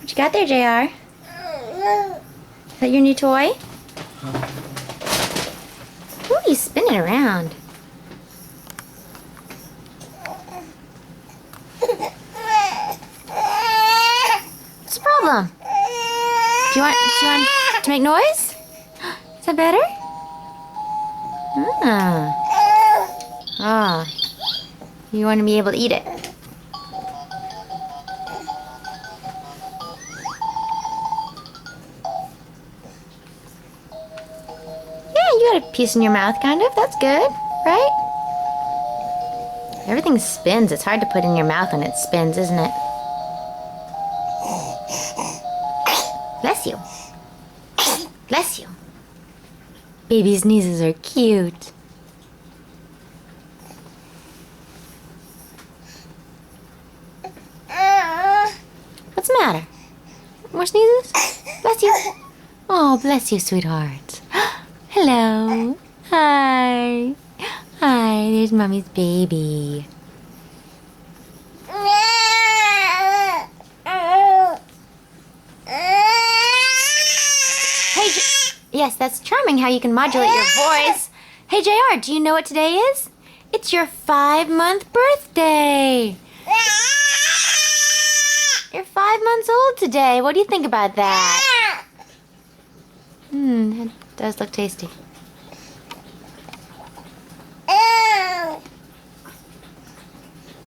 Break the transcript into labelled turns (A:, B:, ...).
A: What you got there, JR? Is that your new toy? Ooh, you spin it around. What's the problem? Do you want to make noise? Is that better? Ah. You want to be able to eat it. Yeah, you got a piece in your mouth, kind of. That's good, right? Everything spins. It's hard to put in your mouth when it spins, isn't it? Bless you. Bless you. Baby sneezes are cute. What's the matter? More sneezes? Bless you. Oh, bless you, sweetheart. Hello. Hi. Hi, there's Mommy's baby. Hey, yes, that's charming how you can modulate your voice. Hey, JR, do you know what today is? It's your 5-month birthday. You're 5 months old today. What do you think about that? That does look tasty.